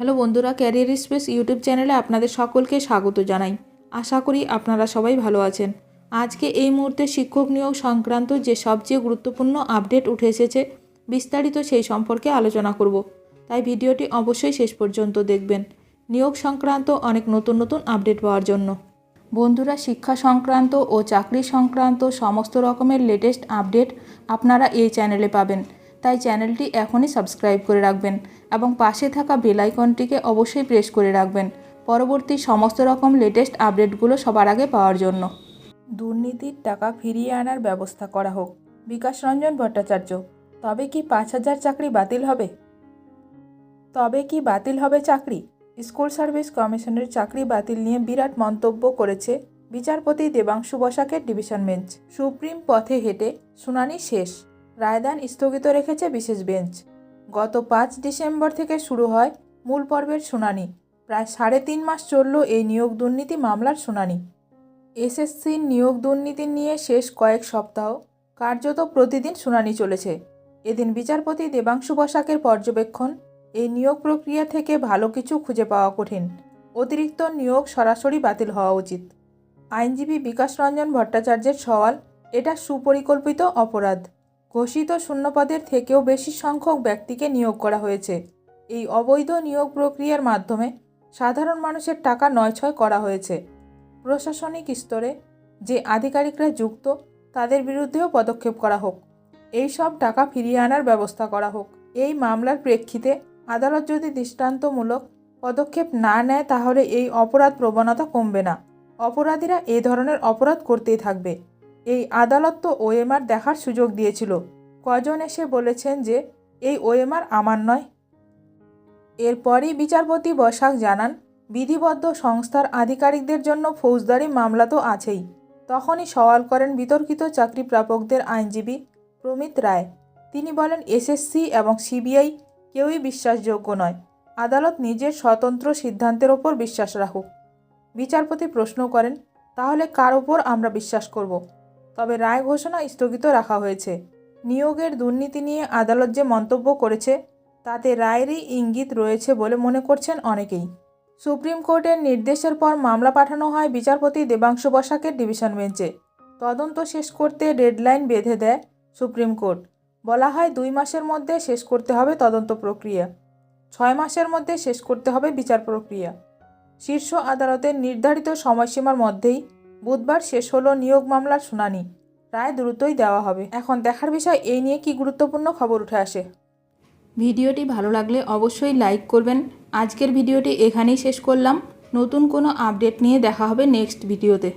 Hello বন্ধুরা, career space YouTube চ্যানেলে আপনাদের সকলকে স্বাগত জানাই। আশা করি আপনারা সবাই ভালো আছেন। আজকে এই মুহূর্তে শিক্ষক নিয়োগ সংক্রান্ত যে সবচেয়ে গুরুত্বপূর্ণ আপডেট উঠে এসেছে, বিস্তারিত সেই সম্পর্কে আলোচনা করব। তাই ভিডিওটি অবশ্যই শেষ পর্যন্ত দেখবেন নিয়োগ সংক্রান্ত অনেক নতুন নতুন আপডেট পাওয়ার জন্য। বন্ধুরা, শিক্ষা সংক্রান্ত ও চাকরি সংক্রান্ত সমস্ত রকমের লেটেস্ট আপডেট আপনারা এই চ্যানেলে পাবেন। তাই চ্যানেলটি এখনই সাবস্ক্রাইব করে রাখবেন এবং পাশে থাকা বেল আইকনটিকে অবশ্যই প্রেস করে রাখবেন পরবর্তী সমস্ত রকম লেটেস্ট আপডেটগুলো সবার আগে পাওয়ার জন্য। দুর্নীতির টাকা ফিরিয়ে আনার ব্যবস্থা করা হোক, বিকাশ রঞ্জন ভট্টাচার্য। তবে কি ৫,০০০ চাকরি বাতিল হবে? চাকরি? স্কুল সার্ভিস কমিশনের চাকরি বাতিল নিয়ে বিরাট মন্তব্য করেছে বিচারপতি দেবাংশু বসাকের ডিভিশন বেঞ্চ। সুপ্রিম পথে হেঁটে শুনানি শেষ, রায়দান স্থগিত রেখেছে বিশেষ বেঞ্চ। গত ৫ ডিসেম্বর থেকে শুরু হয় মূল পর্বের শুনানি। প্রায় ৩.৫ মাস চলল এই নিয়োগ দুর্নীতি মামলার শুনানি। এসএসসির নিয়োগ দুর্নীতি নিয়ে শেষ কয়েক সপ্তাহ কার্যত প্রতিদিন শুনানি চলেছে। এদিন বিচারপতি দেবাংশু বসাকের পর্যবেক্ষণ, এই নিয়োগ প্রক্রিয়া থেকে ভালো কিছু খুঁজে পাওয়া কঠিন। অতিরিক্ত নিয়োগ সরাসরি বাতিল হওয়া উচিত। আইনজীবী বিকাশ রঞ্জন ভট্টাচার্যের সওয়াল, এটা সুপরিকল্পিত অপরাধ। ঘোষিত শূন্যপদের থেকেও বেশি সংখ্যক ব্যক্তিকে নিয়োগ করা হয়েছে। এই অবৈধ নিয়োগ প্রক্রিয়ার মাধ্যমে সাধারণ মানুষের টাকা নয়ছয় করা হয়েছে। প্রশাসনিক স্তরে যে আধিকারিকরা যুক্ত, তাদের বিরুদ্ধেও পদক্ষেপ করা হোক। এই সব টাকা ফিরিয়ে আনার ব্যবস্থা করা হোক। এই মামলার প্রেক্ষিতে আদালত যদি দৃষ্টান্তমূলক পদক্ষেপ না নেয়, তাহলে এই অপরাধ প্রবণতা কমবে না। অপরাধীরা এই ধরনের অপরাধ করতেই থাকবে। এই আদালত তো ওএমআর দেখার সুযোগ দিয়েছিল। কজন এসে বলেছেন যে এই ওএমআর আমার নয়? এরপরই বিচারপতি বসাক জানান, বিধিবদ্ধ সংস্থার আধিকারিকদের জন্য ফৌজদারি মামলা তো আছেই। তখনই সওয়াল করেন বিতর্কিত চাকরি প্রাপকদের আইনজীবী প্রমিত রায়। তিনি বলেন, এসএসসি এবং সিবিআই কেউই বিশ্বাসযোগ্য নয়। আদালত নিজের স্বতন্ত্র সিদ্ধান্তের ওপর বিশ্বাস রাখুক। বিচারপতি প্রশ্ন করেন, তাহলে কার ওপর আমরা বিশ্বাস করব? তবে রায় ঘোষণা স্থগিত রাখা হয়েছে। নিয়োগের দুর্নীতি নিয়ে আদালত যে মন্তব্য করেছে, তাতে রায়েরই ইঙ্গিত রয়েছে বলে মনে করছেন অনেকেই। সুপ্রিম কোর্টের নির্দেশের পর মামলা পাঠানো হয় বিচারপতি দেবাংশু বসাকের ডিভিশন বেঞ্চে। তদন্ত শেষ করতে ডেডলাইন বেঁধে দেয় সুপ্রিম কোর্ট। বলা হয় ২ মাসের মধ্যে শেষ করতে হবে তদন্ত প্রক্রিয়া, ৬ মাসের মধ্যে শেষ করতে হবে বিচার প্রক্রিয়া। শীর্ষ আদালতের নির্ধারিত সময়সীমার মধ্যেই বুধবার শেষ হলো নিয়োগ মামলার শুনানি। রায় দ্রুতই দেওয়া হবে। এখন দেখার বিষয় এই নিয়ে কি গুরুত্বপূর্ণ খবর উঠে আসে। ভিডিওটি ভালো লাগলে অবশ্যই লাইক করবেন। আজকের ভিডিওটি এখানেই শেষ করলাম। নতুন কোনো আপডেট নিয়ে দেখা হবে নেক্সট ভিডিওতে।